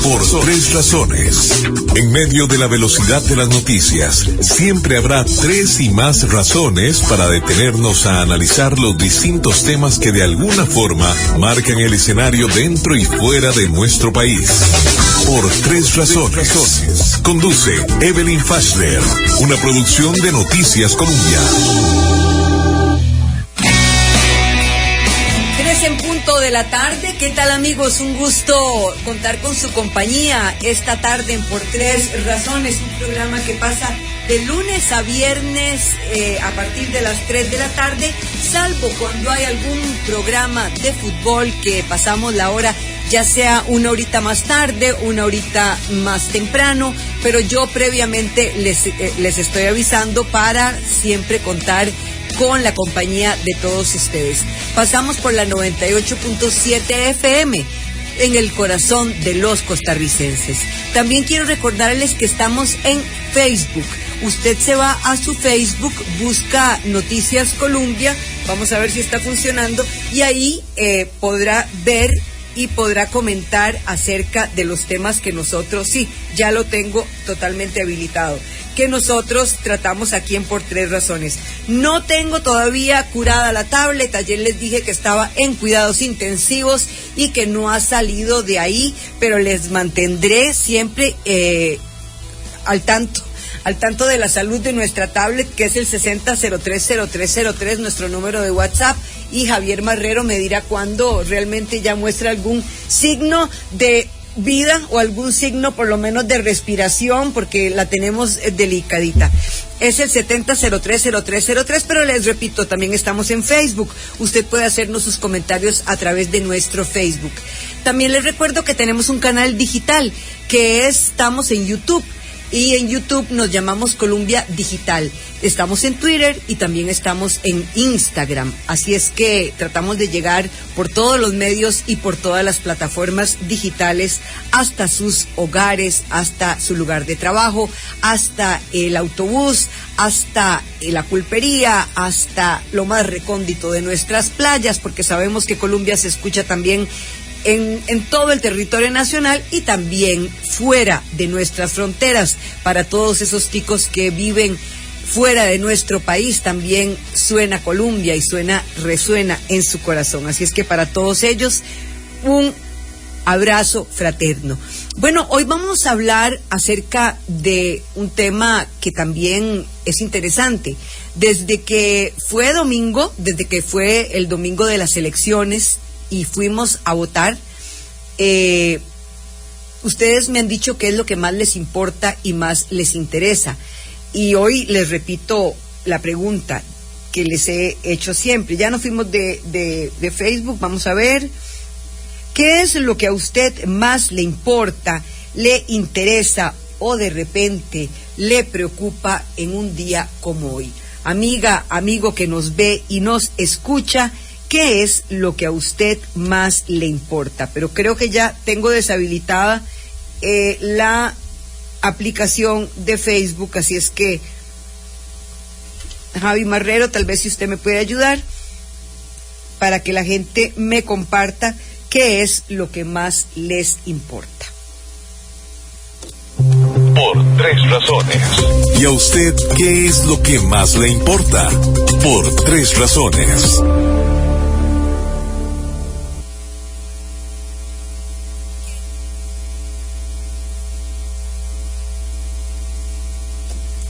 Por tres razones. En medio de la velocidad de las noticias, siempre habrá tres y más razones para detenernos a analizar los distintos temas que de alguna forma marcan el escenario dentro y fuera de nuestro país. Por tres razones. Conduce Evelyn Fashler, una producción de Noticias Colombia. 3 en punto de la tarde. ¿Qué tal, amigos? Un gusto contar con su compañía esta tarde en Por Tres Razones, un programa que pasa de lunes a viernes a partir de las 3 de la tarde, salvo cuando hay algún programa de fútbol que pasamos la hora, ya sea una horita más tarde, una horita más temprano, pero yo previamente les estoy avisando para siempre contar con la compañía de todos ustedes. Pasamos por la 98.7 FM en el corazón de los costarricenses. También quiero recordarles que estamos en Facebook. Usted se va a su Facebook, busca Noticias Colombia, vamos a ver si está funcionando, y ahí podrá ver y podrá comentar acerca de los temas que nosotros, sí, ya lo tengo totalmente habilitado, que nosotros tratamos aquí en Por Tres Razones. No tengo todavía curada la tablet, ayer les dije que estaba en cuidados intensivos y que no ha salido de ahí, pero les mantendré siempre al tanto de la salud de nuestra tablet, que es el 60030303, nuestro número de WhatsApp, y Javier Marrero me dirá cuándo realmente ya muestra algún signo de vida o algún signo por lo menos de respiración, porque la tenemos delicadita. Es el 70030303, pero les repito, también estamos en Facebook. Usted puede hacernos sus comentarios a través de nuestro Facebook. También les recuerdo que tenemos un canal digital, estamos en YouTube. Y en YouTube nos llamamos Colombia Digital. Estamos en Twitter y también estamos en Instagram. Así es que tratamos de llegar por todos los medios y por todas las plataformas digitales hasta sus hogares, hasta su lugar de trabajo, hasta el autobús, hasta la pulpería, hasta lo más recóndito de nuestras playas, porque sabemos que Colombia se escucha también en todo el territorio nacional y también fuera de nuestras fronteras. Para todos esos ticos que viven fuera de nuestro país, también suena Colombia y resuena en su corazón. Así es que para todos ellos, un abrazo fraterno. Bueno, hoy vamos a hablar acerca de un tema que también es interesante. Desde que fue el domingo de las elecciones y fuimos a votar, ustedes me han dicho qué es lo que más les importa y más les interesa. Y hoy les repito la pregunta que les he hecho siempre. Ya nos fuimos de Facebook, vamos a ver. ¿Qué es lo que a usted más le importa, le interesa o de repente le preocupa en un día como hoy? Amiga, amigo que nos ve y nos escucha, ¿qué es lo que a usted más le importa? Pero creo que ya tengo deshabilitada la aplicación de Facebook, así es que, Javi Marrero, tal vez si usted me puede ayudar para que la gente me comparta qué es lo que más les importa. Por tres razones. ¿Y a usted qué es lo que más le importa? Por tres razones.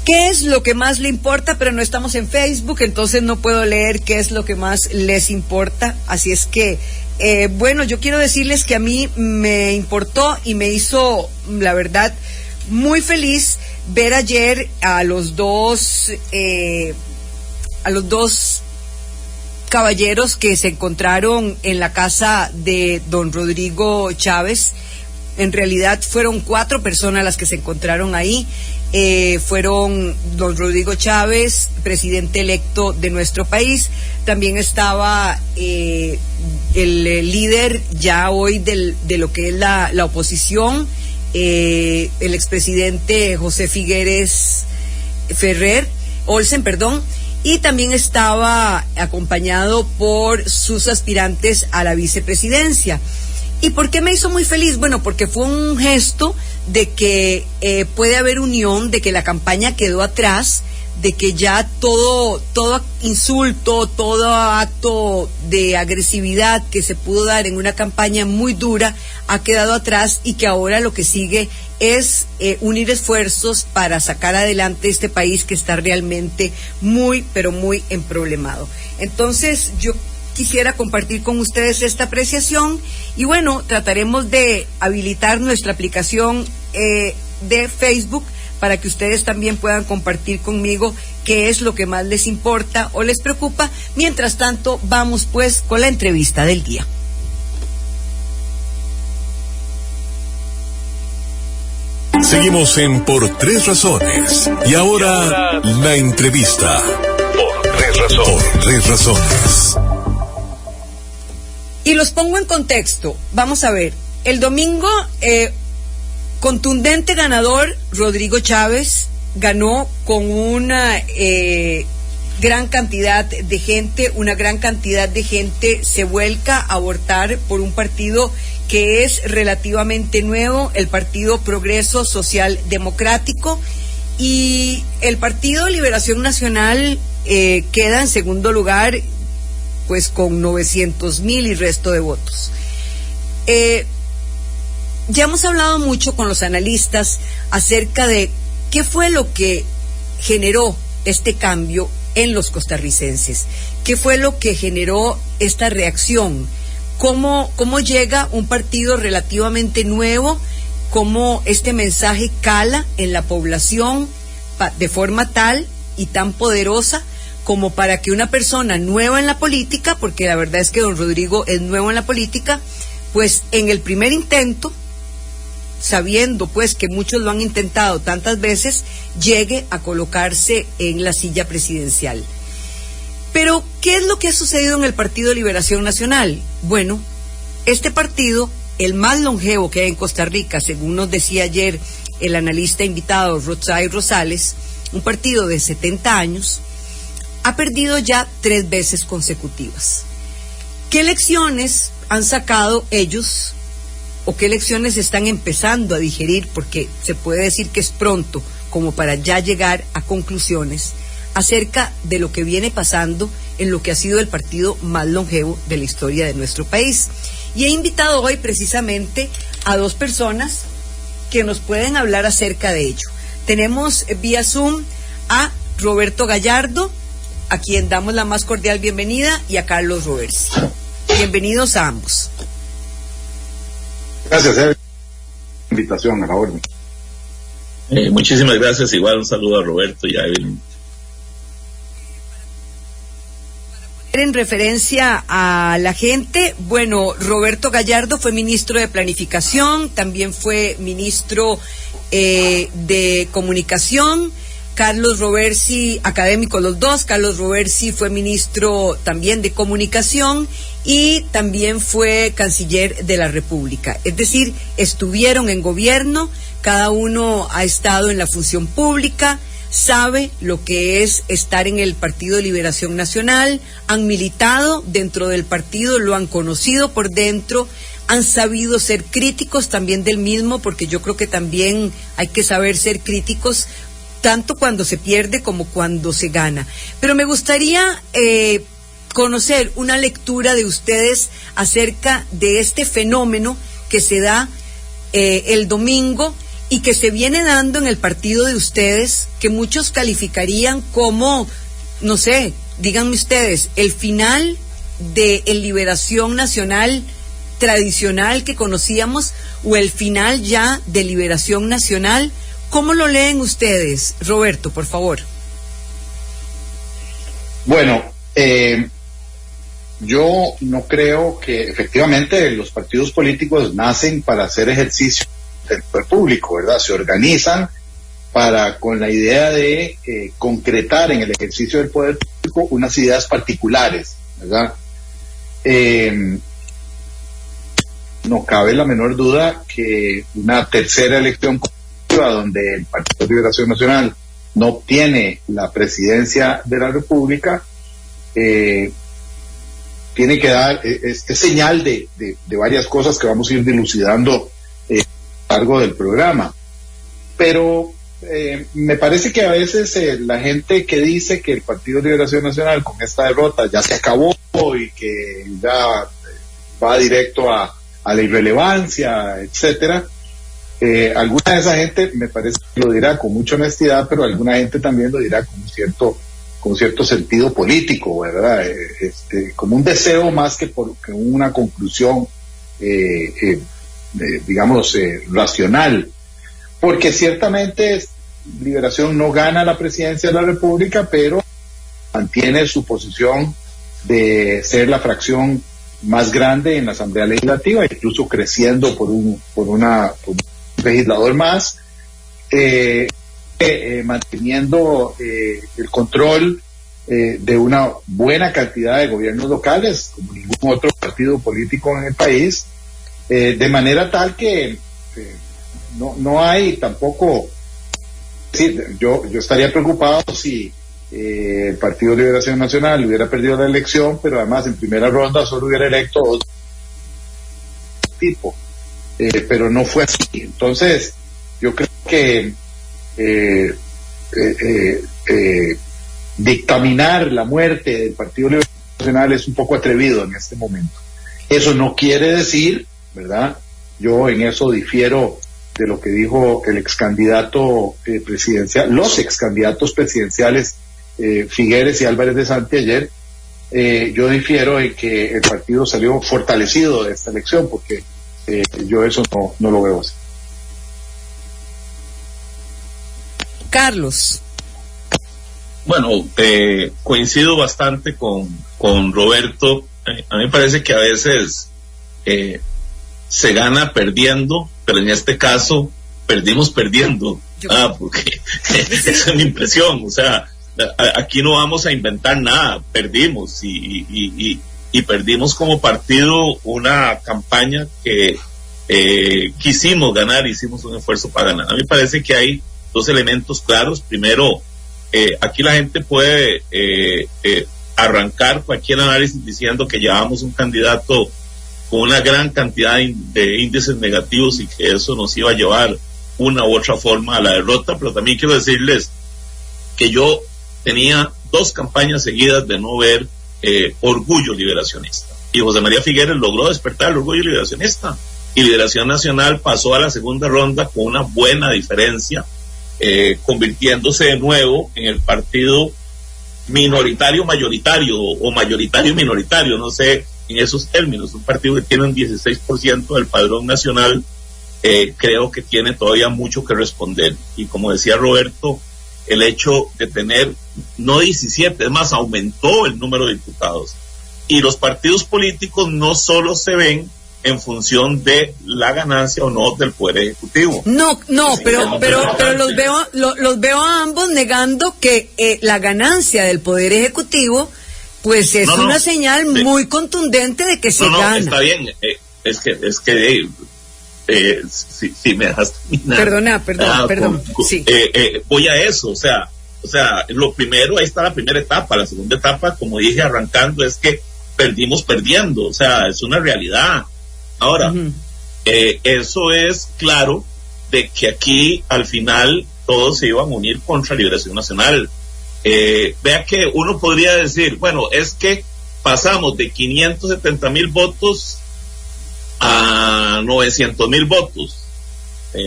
¿Qué es lo que más le importa? Pero no estamos en Facebook, entonces no puedo leer qué es lo que más les importa. Así es que, bueno, yo quiero decirles que a mí me importó y me hizo, la verdad, muy feliz ver ayer a los dos caballeros que se encontraron en la casa de don Rodrigo Chávez. En realidad fueron 4 personas las que se encontraron ahí. Fueron don Rodrigo Chávez, presidente electo de nuestro país. También estaba el líder ya hoy de lo que es la oposición, el expresidente José Figueres Olsen, y también estaba acompañado por sus aspirantes a la vicepresidencia. ¿Y por qué me hizo muy feliz? Bueno, porque fue un gesto de que puede haber unión, de que la campaña quedó atrás, de que ya todo insulto, todo acto de agresividad que se pudo dar en una campaña muy dura ha quedado atrás, y que ahora lo que sigue es unir esfuerzos para sacar adelante este país que está realmente muy, pero muy emproblemado. Entonces, yo quisiera compartir con ustedes esta apreciación, y bueno, trataremos de habilitar nuestra aplicación de Facebook para que ustedes también puedan compartir conmigo qué es lo que más les importa o les preocupa. Mientras tanto, vamos pues con la entrevista del día. Seguimos en Por Tres Razones. Y ahora la entrevista. Por Tres Razones. Y los pongo en contexto. Vamos a ver. El domingo, contundente ganador, Rodrigo Chávez, ganó con una gran cantidad de gente. Una gran cantidad de gente se vuelca a votar por un partido que es relativamente nuevo, el Partido Progreso Social Democrático, y el Partido Liberación Nacional queda en segundo lugar, pues con 900,000 y resto de votos. Ya hemos hablado mucho con los analistas acerca de qué fue lo que generó este cambio en los costarricenses, qué fue lo que generó esta reacción, cómo llega un partido relativamente nuevo, cómo este mensaje cala en la población de forma tal y tan poderosa como para que una persona nueva en la política, porque la verdad es que don Rodrigo es nuevo en la política, pues en el primer intento, sabiendo pues que muchos lo han intentado tantas veces, llegue a colocarse en la silla presidencial. Pero, ¿qué es lo que ha sucedido en el Partido Liberación Nacional? Bueno, este partido, el más longevo que hay en Costa Rica, según nos decía ayer el analista invitado Rotzai Rosales, un partido de 70 años, ha perdido ya 3 veces consecutivas. ¿Qué lecciones han sacado ellos, o qué lecciones están empezando a digerir? Porque se puede decir que es pronto como para ya llegar a conclusiones acerca de lo que viene pasando en lo que ha sido el partido más longevo de la historia de nuestro país. Y he invitado hoy precisamente a 2 personas que nos pueden hablar acerca de ello. Tenemos vía Zoom a Roberto Gallardo, a quien damos la más cordial bienvenida, y a Carlos Roversi. Bienvenidos a ambos. Gracias, por la invitación, a la orden. Muchísimas gracias. Igual un saludo a Roberto y a Evelyn. En referencia a la gente, bueno, Roberto Gallardo fue ministro de Planificación, también fue ministro de Comunicación. Carlos Roversi, académico los dos. Carlos Roversi fue ministro también de Comunicación y también fue canciller de la República. Es decir, estuvieron en gobierno, cada uno ha estado en la función pública, sabe lo que es estar en el Partido Liberación Nacional, han militado dentro del partido, lo han conocido por dentro, han sabido ser críticos también del mismo, porque yo creo que también hay que saber ser críticos, tanto cuando se pierde como cuando se gana. Pero me gustaría conocer una lectura de ustedes acerca de este fenómeno que se da el domingo y que se viene dando en el partido de ustedes, que muchos calificarían como, no sé, díganme ustedes, el final de el Liberación Nacional tradicional que conocíamos, o el final ya de Liberación Nacional. ¿Cómo lo leen ustedes? Roberto, por favor. Bueno, yo no creo que efectivamente los partidos políticos nacen para hacer ejercicio del poder público, ¿verdad? Se organizan con la idea de concretar en el ejercicio del poder público unas ideas particulares, ¿verdad? No cabe la menor duda que una tercera elección donde el Partido de Liberación Nacional no obtiene la presidencia de la República, tiene que dar, es señal de varias cosas que vamos a ir dilucidando a lo largo del programa. Pero me parece que a veces la gente que dice que el Partido de Liberación Nacional con esta derrota ya se acabó y que ya va directo a la irrelevancia, etcétera, alguna de esa gente me parece que lo dirá con mucha honestidad, pero alguna gente también lo dirá con cierto sentido político, ¿verdad? Como un deseo más que una conclusión, digamos, racional. Porque ciertamente Liberación no gana la presidencia de la República, pero mantiene su posición de ser la fracción más grande en la Asamblea Legislativa, incluso creciendo por un legislador más, manteniendo el control de una buena cantidad de gobiernos locales, como ningún otro partido político en el país, de manera tal que no hay tampoco, yo estaría preocupado si el Partido de Liberación Nacional hubiera perdido la elección, pero además en primera ronda solo hubiera electo dos tipos, pero no fue así. Entonces yo creo que dictaminar la muerte del Partido Liberación Nacional es un poco atrevido en este momento. Eso no quiere decir, ¿verdad? Yo en eso difiero de lo que dijo el ex candidato presidencial, los ex candidatos presidenciales Figueres y Álvarez de Santi ayer. Yo difiero en que el partido salió fortalecido de esta elección, porque yo eso no lo veo así. Carlos. Bueno, coincido bastante con Roberto. A mí me parece que a veces se gana perdiendo, pero en este caso perdimos perdiendo. Porque esa es mi impresión. O sea, aquí no vamos a inventar nada, perdimos y perdimos como partido una campaña que quisimos ganar, hicimos un esfuerzo para ganar. A mí me parece que hay dos elementos claros. Primero, aquí la gente puede arrancar cualquier análisis diciendo que llevamos un candidato con una gran cantidad de índices negativos y que eso nos iba a llevar una u otra forma a la derrota, pero también quiero decirles que yo tenía 2 campañas seguidas de no ver orgullo liberacionista, y José María Figueres logró despertar el orgullo liberacionista, y Liberación Nacional pasó a la segunda ronda con una buena diferencia, convirtiéndose de nuevo en el partido minoritario mayoritario o mayoritario minoritario, no sé en esos términos, un partido que tiene un 16% del padrón nacional. Creo que tiene todavía mucho que responder, y como decía Roberto, el hecho de tener no 17, es más, aumentó el número de diputados, y los partidos políticos no solo se ven en función de la ganancia o no del poder ejecutivo. No, pero los veo a ambos negando que la ganancia del poder ejecutivo pues es una señal muy contundente de que se gana. Está bien, es que si me dejas terminar. Perdón. Sí. Voy a eso, o sea, lo primero, ahí está la primera etapa. La segunda etapa, como dije arrancando, es que perdimos perdiendo, o sea, es una realidad. Ahora, eso es claro de que aquí al final todos se iban a unir contra Liberación Nacional. Vea que uno podría decir, bueno, es que pasamos de 570,000 votos a 900,000 votos.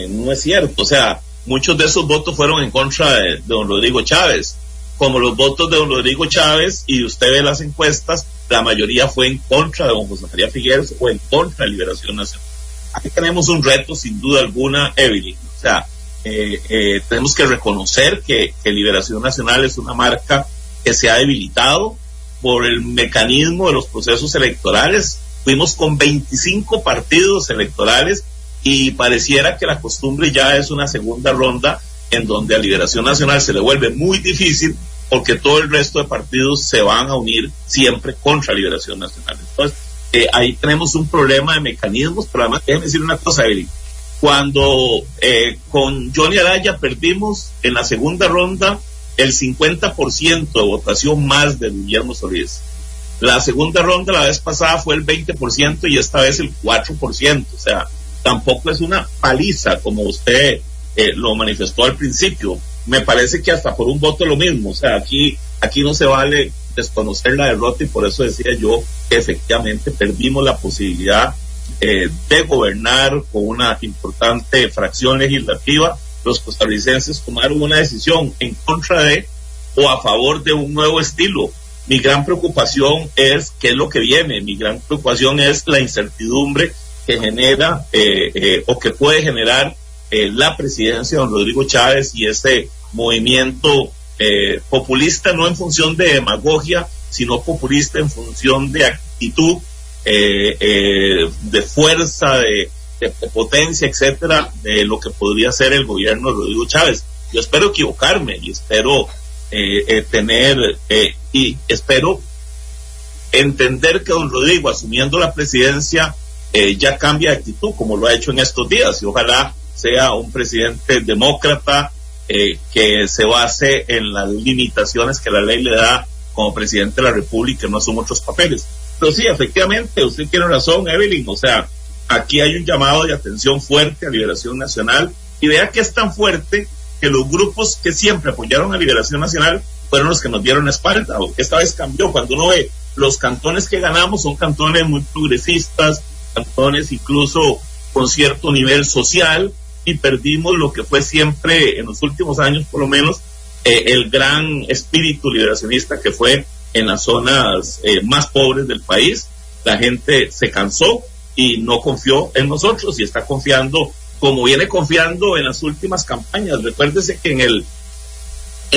No es cierto, o sea, muchos de esos votos fueron en contra de don Rodrigo Chávez, como los votos de don Rodrigo Chávez, y usted ve las encuestas, la mayoría fue en contra de don José María Figueres o en contra de Liberación Nacional. Aquí tenemos un reto sin duda alguna, Evelyn, o sea, tenemos que reconocer que Liberación Nacional es una marca que se ha debilitado por el mecanismo de los procesos electorales. Fuimos con 25 partidos electorales y pareciera que la costumbre ya es una segunda ronda en donde a Liberación Nacional se le vuelve muy difícil, porque todo el resto de partidos se van a unir siempre contra Liberación Nacional. Entonces, ahí tenemos un problema de mecanismos, pero además déjeme decir una cosa, Eric. Cuando con Johnny Araya perdimos en la segunda ronda el 50% de votación más de Guillermo Solís. La segunda ronda la vez pasada fue el 20% y esta vez el 4%, o sea, tampoco es una paliza como usted lo manifestó al principio. Me parece que hasta por un voto lo mismo, o sea, aquí no se vale desconocer la derrota, y por eso decía yo que efectivamente perdimos la posibilidad de gobernar con una importante fracción legislativa. Los costarricenses tomaron una decisión en contra de o a favor de un nuevo estilo. Mi gran preocupación es qué es lo que viene, mi gran preocupación es la incertidumbre que genera o que puede generar la presidencia de don Rodrigo Chávez y ese movimiento populista, no en función de demagogia, sino populista en función de actitud, de fuerza, de potencia, etcétera, de lo que podría ser el gobierno de Rodrigo Chávez. Yo espero equivocarme y espero y espero entender que don Rodrigo, asumiendo la presidencia, ya cambia de actitud, como lo ha hecho en estos días, y ojalá sea un presidente demócrata que se base en las limitaciones que la ley le da como presidente de la República, no son otros papeles. Pero sí, efectivamente, usted tiene razón, Evelyn, o sea, aquí hay un llamado de atención fuerte a Liberación Nacional, y vea que es tan fuerte que los grupos que siempre apoyaron a Liberación Nacional fueron los que nos dieron la espalda, porque esta vez cambió. Cuando uno ve los cantones que ganamos, son cantones muy progresistas, cantones incluso con cierto nivel social, y perdimos lo que fue siempre, en los últimos años por lo menos, el gran espíritu liberacionista que fue en las zonas más pobres del país. La gente se cansó y no confió en nosotros, y está confiando como viene confiando en las últimas campañas. Recuérdese que en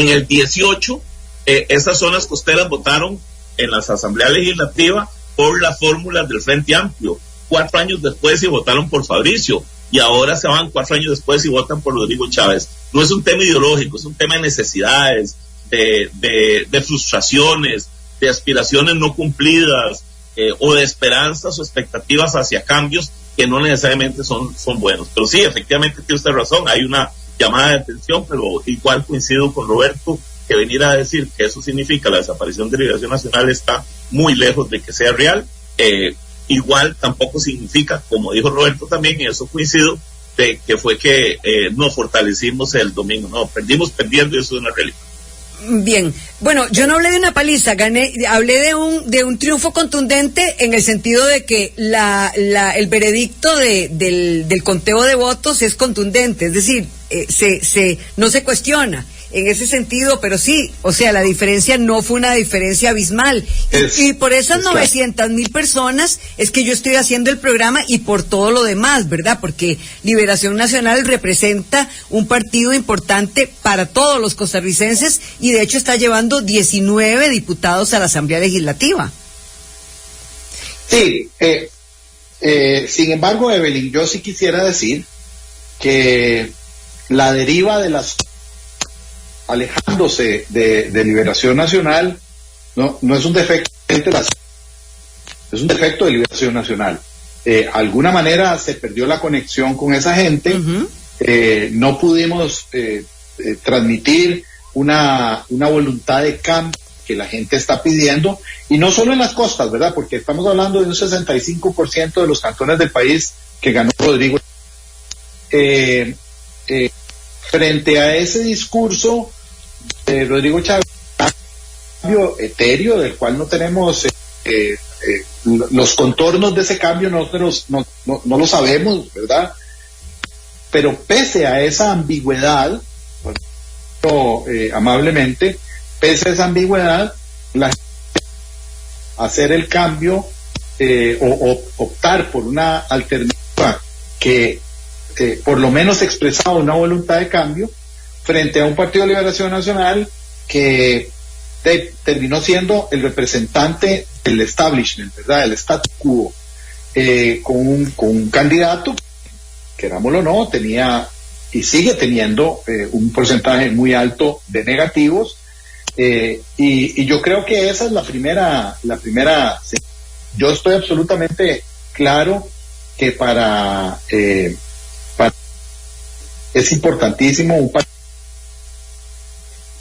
el 18 esas zonas costeras votaron en las asambleas legislativas por las fórmulas del Frente Amplio. 4 años después y votaron por Fabricio, y ahora se van 4 años después y votan por Rodrigo Chávez. No es un tema ideológico, es un tema de necesidades, de frustraciones, de aspiraciones no cumplidas, o de esperanzas o expectativas hacia cambios que no necesariamente son buenos. Pero sí, efectivamente tiene usted razón, hay una llamada de atención, pero igual coincido con Roberto, que venir a decir que eso significa la desaparición de Liberación Nacional está muy lejos de que sea real. Igual tampoco significa, como dijo Roberto también, y eso coincido, de que fue que nos fortalecimos el domingo. No, perdimos perdiendo, y eso es una realidad. Bien, bueno, yo no hablé de una paliza, hablé de un triunfo contundente, en el sentido de que el veredicto del conteo de votos es contundente, es decir, no se cuestiona en ese sentido, pero sí, o sea, la diferencia no fue una diferencia abismal, y por esas 900,000 personas es que yo estoy haciendo el programa, y por todo lo demás, ¿verdad? Porque Liberación Nacional representa un partido importante para todos los costarricenses, y de hecho está llevando 19 diputados a la Asamblea Legislativa. Sí, sin embargo, Evelyn, yo sí quisiera decir que la deriva de las alejándose de Liberación Nacional no es un defecto, es un defecto de Liberación Nacional. Alguna manera se perdió la conexión con esa gente. Uh-huh. No pudimos transmitir una voluntad de cambio que la gente está pidiendo, y no solo en las costas, ¿verdad? Porque estamos hablando de un 65% de los cantones del país que ganó Rodrigo. Frente a ese discurso de Rodrigo Chávez, cambio etéreo del cual no tenemos los contornos de ese cambio, no lo sabemos, ¿verdad? Pero pese a esa ambigüedad, amablemente, pese a esa ambigüedad, hacer el cambio o optar por una alternativa que por lo menos expresaba una voluntad de cambio frente a un Partido de Liberación Nacional que terminó siendo el representante del establishment, ¿verdad? El statu quo, con un candidato, querámoslo o no, tenía y sigue teniendo un porcentaje muy alto de negativos, y yo creo que esa es la primera. Yo estoy absolutamente claro que para es importantísimo un partido,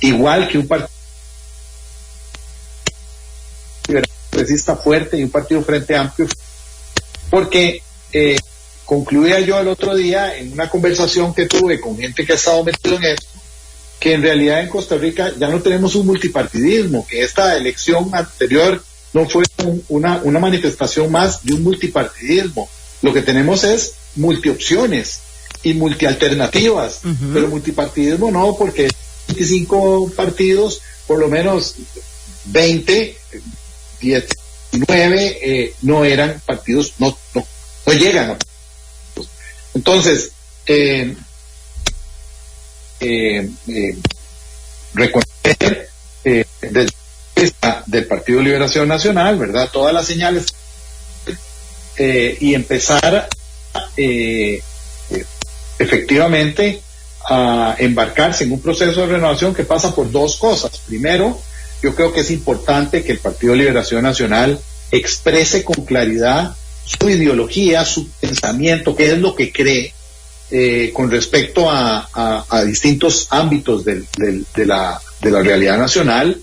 igual que un partido progresista fuerte y un partido Frente Amplio, porque concluía yo el otro día en una conversación que tuve con gente que ha estado metido en esto, que en realidad en Costa Rica ya no tenemos un multipartidismo, que esta elección anterior no fue una manifestación más de un multipartidismo. Lo que tenemos es multiopciones y multialternativas, pero multipartidismo no, porque 25 partidos, por lo menos 20, 19 no eran partidos, no llegan a partidos. Entonces, reconocer desde del Partido de Liberación Nacional, ¿verdad? Todas las señales y empezar efectivamente a embarcarse en un proceso de renovación que pasa por dos cosas. Primero, yo creo que es importante que el Partido de Liberación Nacional exprese con claridad su ideología, su pensamiento, qué es lo que cree con respecto a distintos ámbitos de la realidad nacional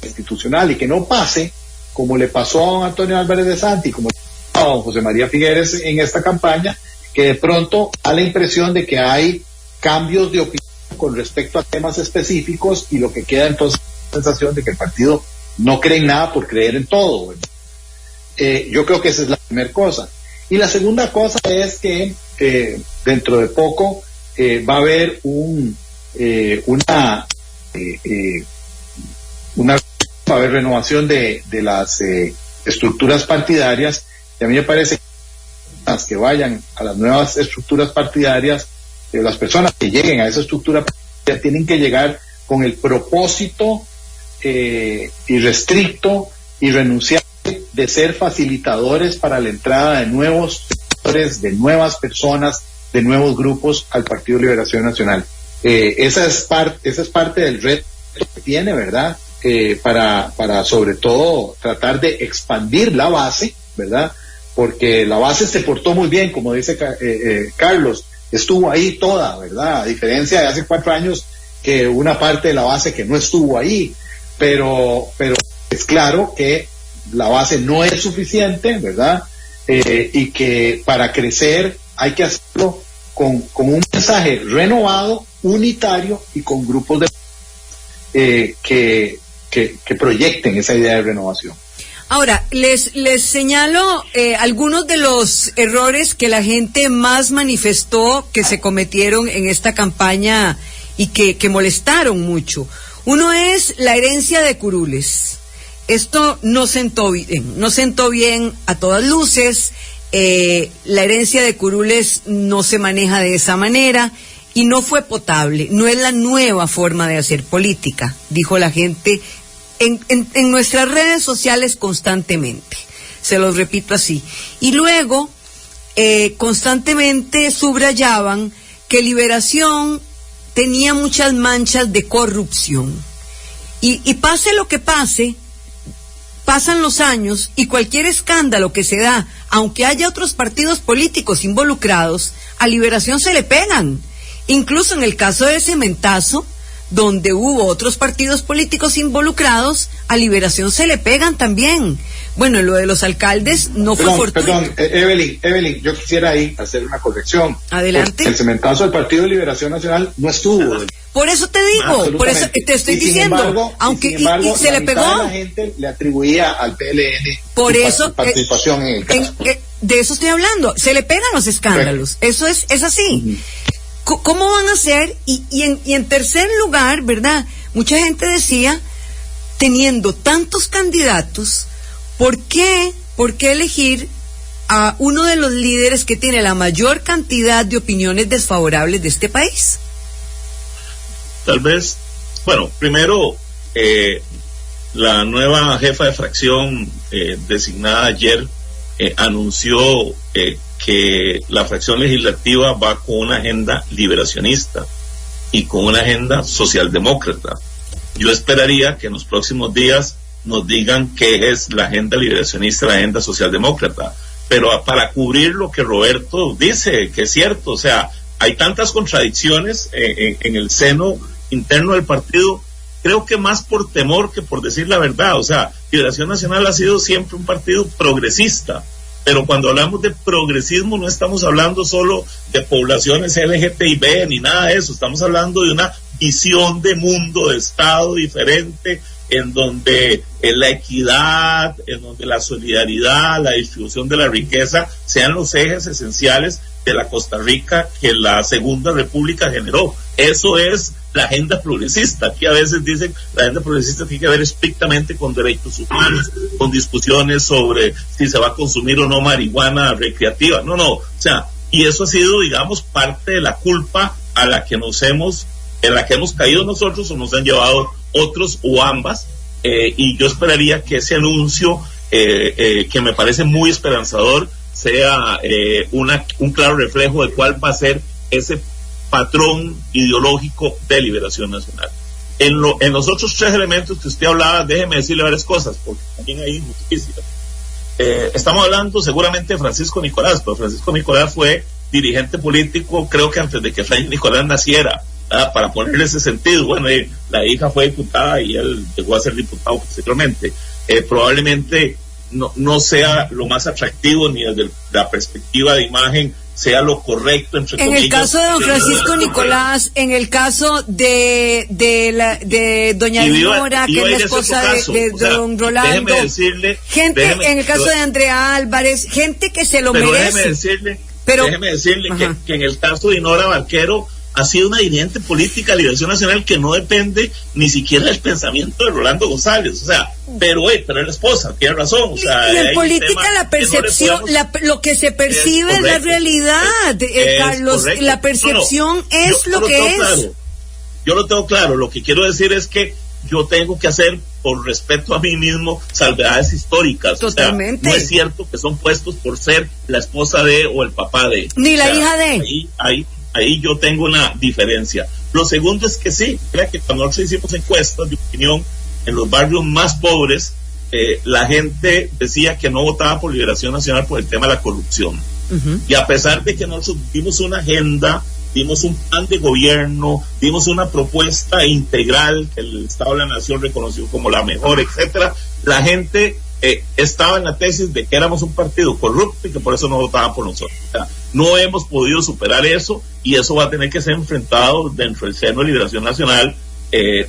institucional, y que no pase como le pasó a don Antonio Álvarez de Santi, como a don José María Figueres en esta campaña, que de pronto da la impresión de que hay cambios de opinión con respecto a temas específicos, y lo que queda entonces es la sensación de que el partido no cree en nada por creer en todo. Yo creo que esa es la primera cosa. Y la segunda cosa es que dentro de poco va a haber una va a haber renovación de las estructuras partidarias, y a mí me parece que las que vayan a las nuevas estructuras partidarias, las personas que lleguen a esa estructura partidaria tienen que llegar con el propósito irrestricto y renunciable de ser facilitadores para la entrada de nuevos sectores, de nuevas personas, de nuevos grupos al Partido de Liberación Nacional. Esa es parte del reto que tiene, ¿verdad? Para sobre todo tratar de expandir la base, ¿verdad? Porque la base se portó muy bien, como dice Carlos, estuvo ahí toda, ¿verdad? A diferencia de hace 4 años, que una parte de la base que no estuvo ahí, pero es claro que la base no es suficiente, ¿verdad? Y que para crecer hay que hacerlo con un mensaje renovado, unitario, y con grupos que proyecten esa idea de renovación. Ahora, les señalo algunos de los errores que la gente más manifestó que se cometieron en esta campaña y que molestaron mucho. Uno es la herencia de curules. Esto no sentó bien a todas luces. La herencia de curules no se maneja de esa manera y no fue potable. No es la nueva forma de hacer política, dijo la gente en nuestras redes sociales constantemente. Se los repito así. Y luego constantemente subrayaban que Liberación tenía muchas manchas de corrupción. Y pase lo que pase, pasan los años y cualquier escándalo que se da, aunque haya otros partidos políticos involucrados, a Liberación se le pegan. Incluso en el caso de Cementazo, donde hubo otros partidos políticos involucrados, a Liberación se le pegan también. Bueno, lo de los alcaldes no fue fortuito. Perdón, Evelyn, yo quisiera ahí hacer una corrección. Adelante. El Cementazo del Partido de Liberación Nacional no estuvo. Por eso te digo, por eso te estoy diciendo, aunque y se le pegó. La gente le atribuía al PLN por eso participación en el caso. De eso estoy hablando. Se le pegan los escándalos. Eso es así. ¿Cómo van a hacer? Y en tercer lugar, ¿verdad? Mucha gente decía, teniendo tantos candidatos, ¿por qué elegir a uno de los líderes que tiene la mayor cantidad de opiniones desfavorables de este país? Tal vez, bueno, primero, la nueva jefa de fracción designada ayer anunció que la fracción legislativa va con una agenda liberacionista y con una agenda socialdemócrata. Yo esperaría que en los próximos días nos digan qué es la agenda liberacionista y la agenda socialdemócrata, pero para cubrir lo que Roberto dice, que es cierto, o sea, hay tantas contradicciones en el seno interno del partido creo que más por temor que por decir la verdad. O sea, Liberación Nacional ha sido siempre un partido progresista, pero cuando hablamos de progresismo no estamos hablando solo de poblaciones LGTB ni nada de eso, estamos hablando de una visión de mundo, de Estado diferente, en donde la equidad, en donde la solidaridad, la distribución de la riqueza sean los ejes esenciales de la Costa Rica que la Segunda República generó. Eso es la agenda progresista. Aquí a veces dicen la agenda progresista tiene que ver estrictamente con derechos humanos, con discusiones sobre si se va a consumir o no marihuana recreativa. No, o sea, y eso ha sido, digamos, parte de la culpa en la que hemos caído nosotros o nos han llevado otros o ambas, y yo esperaría que ese anuncio, que me parece muy esperanzador, sea un claro reflejo de cuál va a ser ese patrón ideológico de Liberación Nacional. En los otros tres elementos que usted hablaba, déjeme decirle varias cosas, porque también hay injusticia. Estamos hablando seguramente de Francisco Nicolás, pero Francisco Nicolás fue dirigente político, creo que antes de que Fray Nicolás naciera, para ponerle ese sentido. Bueno, la hija fue diputada y él llegó a ser diputado posteriormente. Probablemente no sea lo más atractivo ni desde la perspectiva de imagen sea lo correcto, entre comillas. En el caso de don Francisco Nicolás, en el caso de doña Leonora, que es la esposa de don Rolando, en el caso de Andrea Álvarez, gente que se lo merece. Déjeme decirle que en el caso de Dinora Barquero ha sido una dirigente política de Liberación Nacional que no depende ni siquiera del pensamiento de Rolando González, o sea, pero es la esposa, tiene razón, o sea, y en política la percepción, lo que se percibe es la realidad, Carlos, correcto. La percepción es lo que es. Claro. Yo lo tengo claro, lo que quiero decir es que yo tengo que hacer, por respeto a mí mismo, salvedades históricas. Totalmente. O sea, no es cierto que son puestos por ser la esposa de o el papá de. Ni la hija de. Ahí yo tengo una diferencia. Lo segundo es que sí, creo que cuando nosotros hicimos encuestas de opinión en los barrios más pobres, la gente decía que no votaba por Liberación Nacional por el tema de la corrupción. Uh-huh. Y a pesar de que nosotros dimos una agenda, dimos un plan de gobierno, dimos una propuesta integral que el Estado de la Nación reconoció como la mejor, etcétera, la gente estaba en la tesis de que éramos un partido corrupto y que por eso no votaban por nosotros. O sea, no hemos podido superar eso y eso va a tener que ser enfrentado dentro del seno de Liberación Nacional,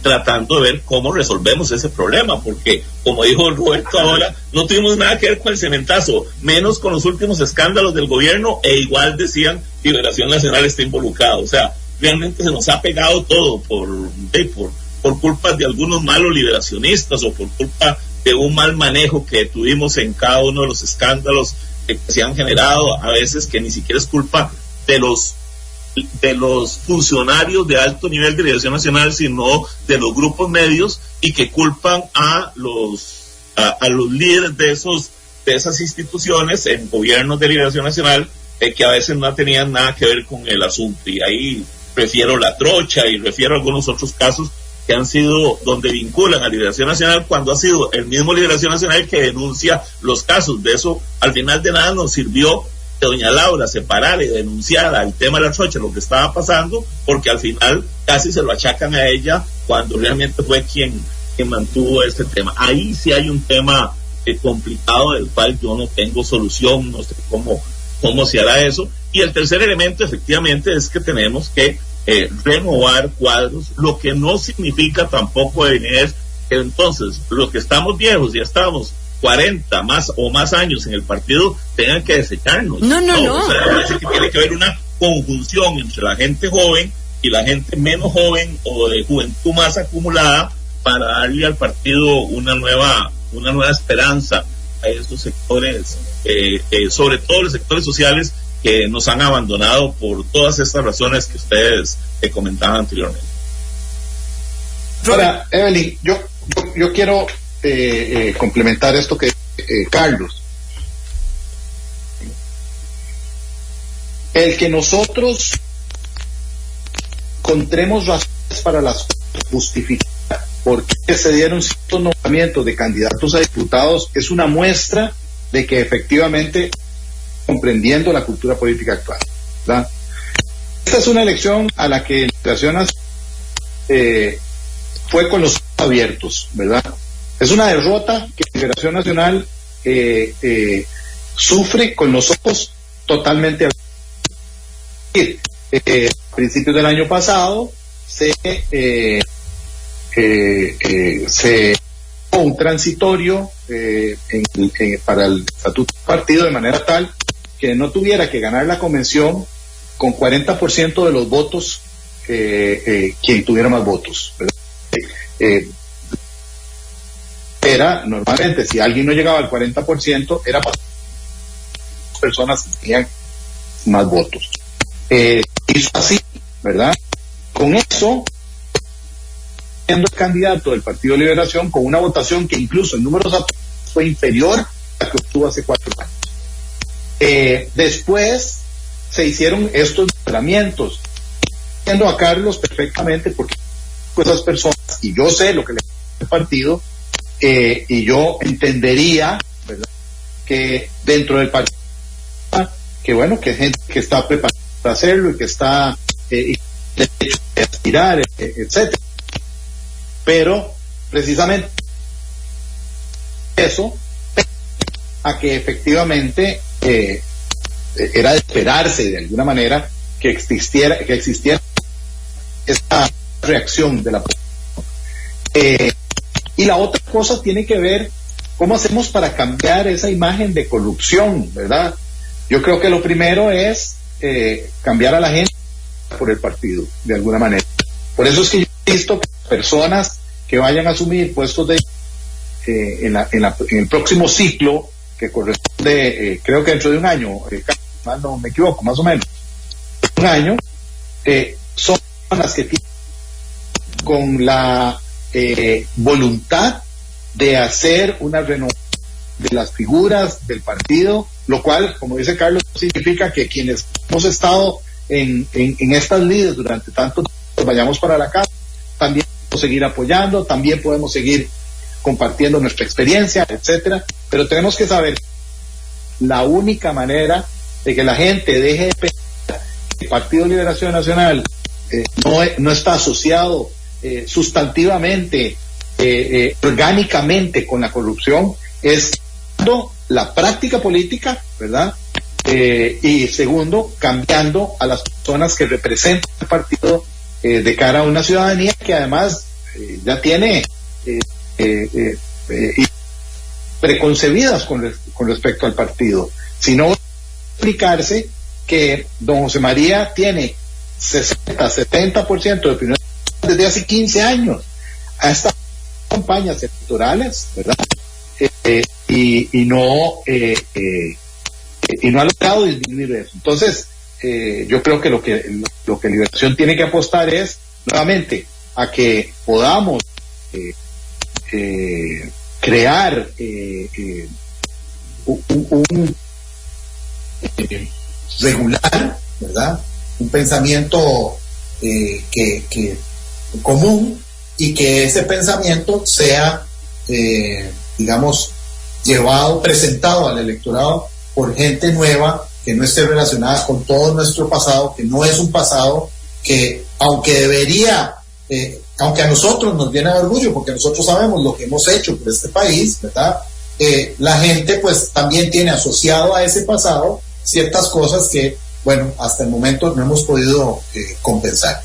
tratando de ver cómo resolvemos ese problema, porque como dijo Roberto ahora, no tuvimos nada que ver con el cementazo, menos con los últimos escándalos del gobierno, e igual decían Liberación Nacional está involucrado. O sea, realmente se nos ha pegado todo por culpa de algunos malos liberacionistas o por culpa de un mal manejo que tuvimos en cada uno de los escándalos que se han generado, a veces que ni siquiera es culpa de los funcionarios de alto nivel de Liberación Nacional, sino de los grupos medios, y que culpan a los líderes de esas instituciones en gobiernos de Liberación Nacional, que a veces no tenían nada que ver con el asunto. Y ahí refiero la trocha y refiero a algunos otros casos que han sido donde vinculan a Liberación Nacional, cuando ha sido el mismo Liberación Nacional que denuncia los casos. De eso al final de nada nos sirvió que doña Laura se parara y denunciara el tema de la trocha, lo que estaba pasando, porque al final casi se lo achacan a ella cuando realmente fue quien mantuvo este tema. Ahí sí hay un tema complicado del cual yo no tengo solución, no sé cómo se hará eso. Y el tercer elemento efectivamente es que tenemos que renovar cuadros, lo que no significa tampoco es que entonces los que estamos viejos, ya estamos 40 más años en el partido, tengan que desecharnos. No. O sea, parece que tiene que haber una conjunción entre la gente joven y la gente menos joven o de juventud más acumulada para darle al partido una nueva esperanza a esos sectores, sobre todo los sectores sociales que nos han abandonado por todas estas razones que ustedes comentaban anteriormente. Ahora, Evelyn, yo quiero complementar esto que Carlos. El que nosotros encontremos razones para las justificar por qué se dieron ciertos nombramientos de candidatos a diputados es una muestra de que efectivamente comprendiendo la cultura política actual, ¿verdad? Esta es una elección a la que Liberación fue con los abiertos, ¿verdad? Es una derrota que Liberación Nacional sufre con los ojos totalmente abiertos. A principios del año pasado se un transitorio para el estatuto del partido de manera tal que no tuviera que ganar la convención con 40% de los votos quien tuviera más votos, ¿verdad? Era normalmente, si alguien no llegaba al 40%, era para personas que tenían más votos. Hizo así, ¿verdad? Con eso, siendo el candidato del Partido de Liberación, con una votación que incluso en números fue inferior a la que obtuvo hace 4 años. Después se hicieron estos nombramientos, viendo a Carlos perfectamente, porque esas personas, y yo sé lo que le pasa al partido, y yo entendería, ¿verdad?, que dentro del partido, que bueno, que hay gente que está preparada para hacerlo y que está de hecho de aspirar, etcétera. Pero precisamente eso a que efectivamente era de esperarse de alguna manera que existiera esta reacción de la población. Y la otra cosa tiene que ver cómo hacemos para cambiar esa imagen de corrupción, ¿verdad? Yo creo que lo primero es cambiar a la gente por el partido, de alguna manera. Por eso es que yo he visto que personas que vayan a asumir puestos de en el próximo ciclo, que corresponde, creo que dentro de un año, no me equivoco, más o menos, un año, son las que tienen con la voluntad de hacer una renovación de las figuras del partido, lo cual, como dice Carlos, significa que quienes hemos estado en estas lides durante tanto tiempo vayamos para la casa, también podemos seguir apoyando, también podemos seguir compartiendo nuestra experiencia, etcétera, pero tenemos que saber la única manera de que la gente deje de pensar que el Partido de Liberación Nacional no está asociado sustantivamente, orgánicamente con la corrupción, es la práctica política, ¿verdad? Y segundo, cambiando a las personas que representan el partido de cara a una ciudadanía que además ya tiene preconcebidas con respecto al partido. Si no, explicarse que don José María tiene 60-70% de opinión desde hace 15 años a estas campañas electorales, ¿verdad? Y no ha logrado disminuir eso. Entonces, yo creo que lo que Liberación tiene que apostar es nuevamente a que podamos crear un regular, ¿verdad?, un pensamiento que común, y que ese pensamiento sea digamos presentado al electorado por gente nueva, que no esté relacionada con todo nuestro pasado, que no es un pasado que, aunque a nosotros nos llena de orgullo, porque nosotros sabemos lo que hemos hecho por este país, ¿verdad? La gente pues también tiene asociado a ese pasado ciertas cosas que, bueno, hasta el momento no hemos podido compensar.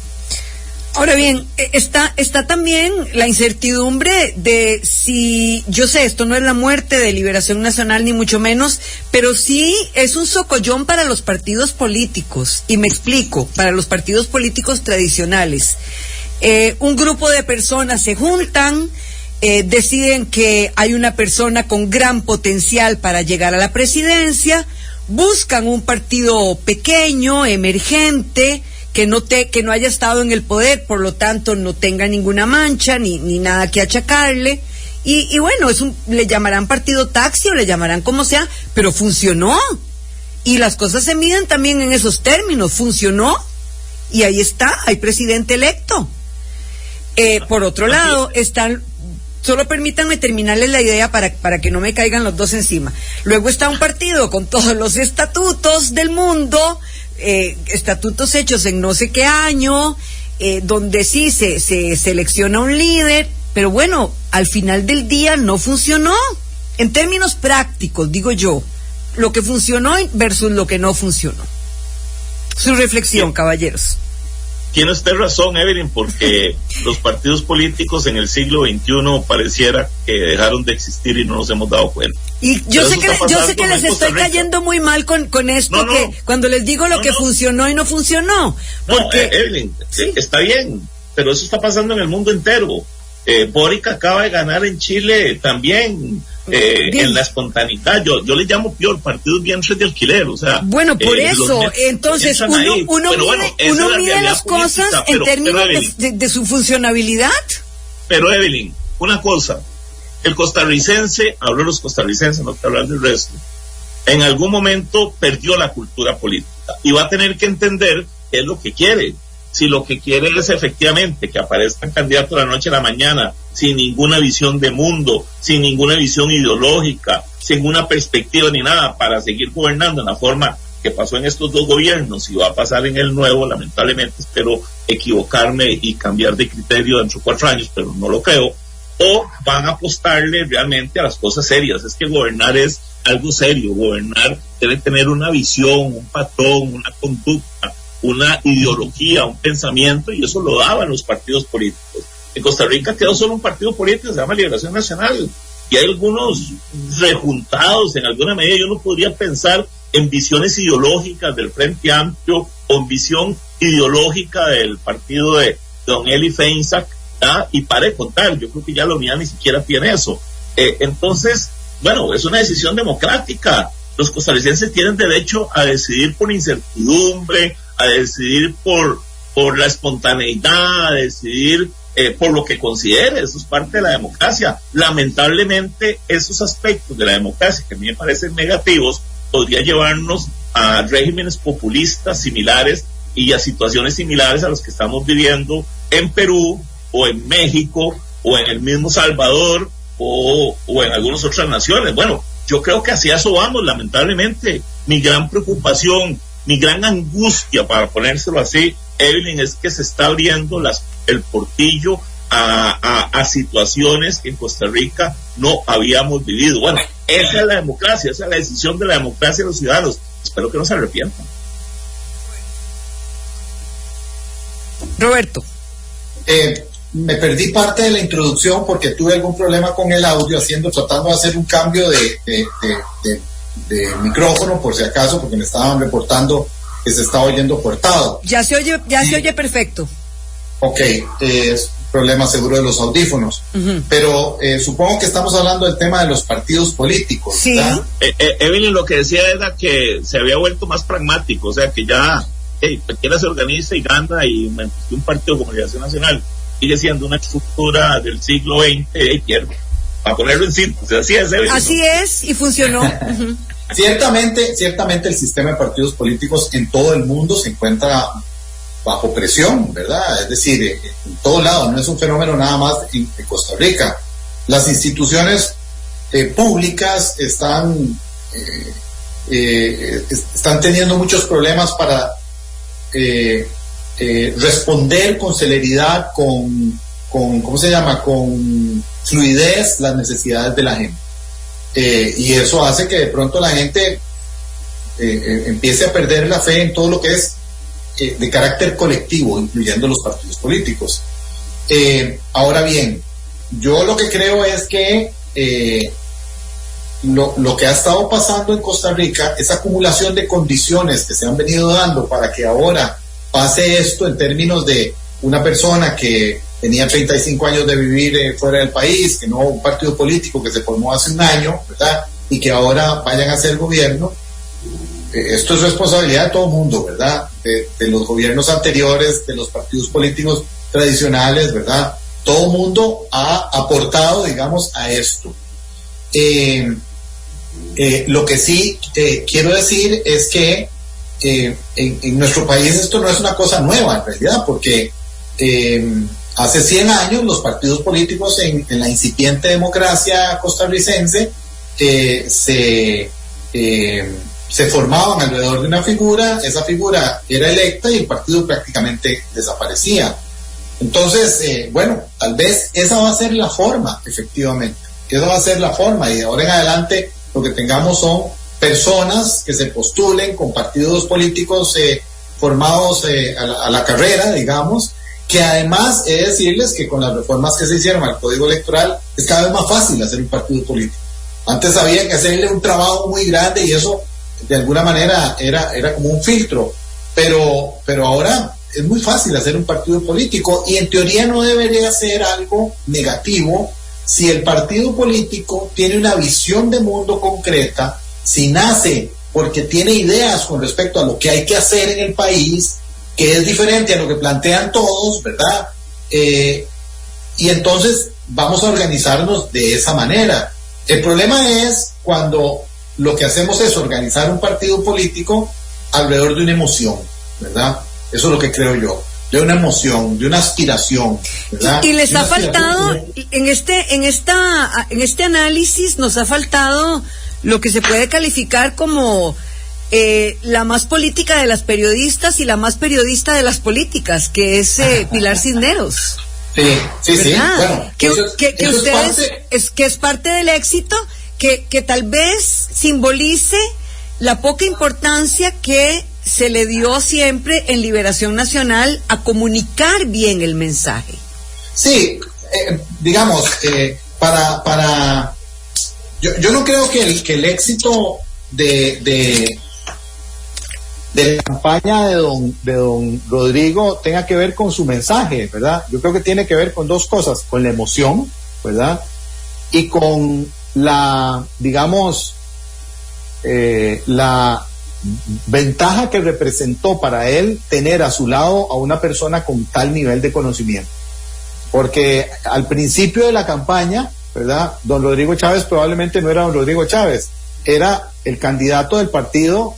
Ahora bien, está también la incertidumbre de si, yo sé, esto no es la muerte de Liberación Nacional ni mucho menos, pero sí es un socollón para los partidos políticos, y me explico, para los partidos políticos tradicionales. Un grupo de personas se juntan, deciden que hay una persona con gran potencial para llegar a la presidencia, buscan un partido pequeño, emergente, que no haya estado en el poder, por lo tanto no tenga ninguna mancha ni nada que achacarle, y bueno, le llamarán partido taxi o le llamarán como sea, pero funcionó, y las cosas se miden también en esos términos. Funcionó, y ahí está, hay presidente electo. Por otro lado, solo permítanme terminarles la idea para que no me caigan los dos encima. Luego está un partido con todos los estatutos del mundo, estatutos hechos en no sé qué año, donde sí se selecciona un líder, pero bueno, al final del día no funcionó. En términos prácticos, digo yo, lo que funcionó versus lo que no funcionó. Su reflexión, caballeros. Tiene usted razón, Evelyn, porque los partidos políticos en el siglo XXI pareciera que dejaron de existir y no nos hemos dado cuenta. Y yo sé que les estoy cayendo muy mal con esto, que cuando les digo lo que funcionó y no funcionó. Porque, Evelyn, ¿sí? Está bien, pero eso está pasando en el mundo entero. Boric acaba de ganar en Chile también. En la espontaneidad, yo le llamo peor, partidos vientres de alquiler, o sea. Bueno, por eso, entonces uno mide las cosas en términos de su funcionabilidad. Pero Evelyn, una cosa, el costarricense, hablo de los costarricenses, no te hablar del resto, en algún momento perdió la cultura política y va a tener que entender qué es lo que quiere. Si lo que quiere es efectivamente que aparezcan candidatos de la noche a la mañana, sin ninguna visión de mundo, sin ninguna visión ideológica, sin una perspectiva ni nada, para seguir gobernando en la forma que pasó en estos dos gobiernos y va a pasar en el nuevo, lamentablemente espero equivocarme y cambiar de criterio dentro de 4 años, pero no lo creo, o van a apostarle realmente a las cosas serias. Es que gobernar es algo serio, gobernar debe tener una visión, un patrón, una conducta, una ideología, un pensamiento, y eso lo daban los partidos políticos. En Costa Rica quedó solo un partido político, se llama Liberación Nacional, y hay algunos rejuntados en alguna medida. Yo no podría pensar en visiones ideológicas del Frente Amplio o en visión ideológica del partido de don Eli Feinsack, y para de contar, yo creo que ya la unidad ni siquiera tiene eso. Entonces, bueno, es una decisión democrática. Los costarricenses tienen derecho a decidir por incertidumbre, a decidir por la espontaneidad, a decidir por lo que considere. Eso es parte de la democracia. Lamentablemente, esos aspectos de la democracia que a mí me parecen negativos podría llevarnos a regímenes populistas similares y a situaciones similares a las que estamos viviendo en Perú o en México o en el mismo Salvador o en algunas otras naciones. Bueno, yo creo que hacia eso vamos, lamentablemente. Mi gran preocupación, mi gran angustia, para ponérselo así, Evelyn, es que se está abriendo el portillo a situaciones que en Costa Rica no habíamos vivido. Bueno, esa es la democracia, esa es la decisión de la democracia de los ciudadanos. Espero que no se arrepientan. Roberto. Me perdí parte de la introducción porque tuve algún problema con el audio, tratando de hacer un cambio de micrófono, por si acaso, porque me estaban reportando que se estaba oyendo cortado. Ya se oye perfecto. Ok, es problema seguro de los audífonos. Uh-huh. Pero supongo que estamos hablando del tema de los partidos políticos. Sí. Evelyn, lo que decía era que se había vuelto más pragmático, o sea que ya cualquiera se organiza y gana, y un partido como Liberación Nacional sigue siendo una estructura del siglo XX y pierde. Para ponerlo en síntesis, así es, Evelyn, así, ¿no? Es, y funcionó. Uh-huh. Ciertamente el sistema de partidos políticos en todo el mundo se encuentra bajo presión, ¿verdad? Es decir, en todo lado, no es un fenómeno nada más en Costa Rica. Las instituciones públicas están teniendo muchos problemas para responder con celeridad, con fluidez las necesidades de la gente. Y eso hace que de pronto la gente empiece a perder la fe en todo lo que es de carácter colectivo, incluyendo los partidos políticos. Ahora bien, yo lo que creo es que lo que ha estado pasando en Costa Rica, esa acumulación de condiciones que se han venido dando para que ahora pase esto, en términos de una persona que tenía 35 años de vivir fuera del país, que no un partido político que se formó hace un año, ¿verdad? Y que ahora vayan a hacer gobierno. Esto es responsabilidad de todo el mundo, ¿verdad? De los gobiernos anteriores, de los partidos políticos tradicionales, ¿verdad? Todo el mundo ha aportado, digamos, a esto. Lo que sí quiero decir es que en nuestro país esto no es una cosa nueva, en realidad, porque hace 100 años los partidos políticos en la incipiente democracia costarricense se formaban alrededor de una figura, esa figura era electa y el partido prácticamente desaparecía. Entonces, bueno, tal vez esa va a ser la forma, efectivamente. Esa va a ser la forma, y de ahora en adelante lo que tengamos son personas que se postulen con partidos políticos formados a la carrera, digamos, que además he de decirles que con las reformas que se hicieron al Código Electoral es cada vez más fácil hacer un partido político. Antes había que hacerle un trabajo muy grande y eso de alguna manera era como un filtro, pero ahora es muy fácil hacer un partido político y en teoría no debería ser algo negativo si el partido político tiene una visión de mundo concreta, si nace porque tiene ideas con respecto a lo que hay que hacer en el país, que es diferente a lo que plantean todos, ¿verdad? Y entonces vamos a organizarnos de esa manera. El problema es cuando lo que hacemos es organizar un partido político alrededor de una emoción, ¿verdad? Eso es lo que creo yo, de una emoción, de una aspiración, ¿verdad? Y les ha faltado, en este análisis nos ha faltado lo que se puede calificar como la más política de las periodistas y la más periodista de las políticas, que es Pilar Cisneros. Sí. Bueno, que ustedes que es parte del éxito, que tal vez simbolice la poca importancia que se le dio siempre en Liberación Nacional a comunicar bien el mensaje. Sí, digamos, yo no creo que el éxito de la campaña de don Rodrigo tenga que ver con su mensaje, ¿verdad? Yo creo que tiene que ver con dos cosas, con la emoción, ¿verdad? Y con la, digamos, la ventaja que representó para él tener a su lado a una persona con tal nivel de conocimiento. Porque al principio de la campaña, ¿verdad? Don Rodrigo Chávez probablemente no era don Rodrigo Chávez, era el candidato del partido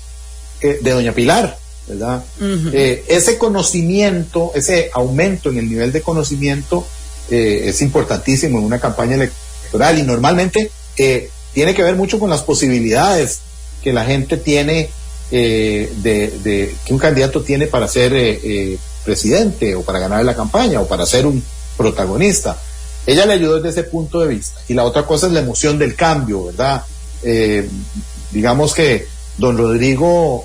de doña Pilar, ¿verdad? Uh-huh. Ese conocimiento, ese aumento en el nivel de conocimiento es importantísimo en una campaña electoral y normalmente tiene que ver mucho con las posibilidades que la gente tiene que un candidato tiene para ser presidente o para ganar la campaña o para ser un protagonista. Ella le ayudó desde ese punto de vista. Y la otra cosa es la emoción del cambio, ¿verdad? Digamos que don Rodrigo,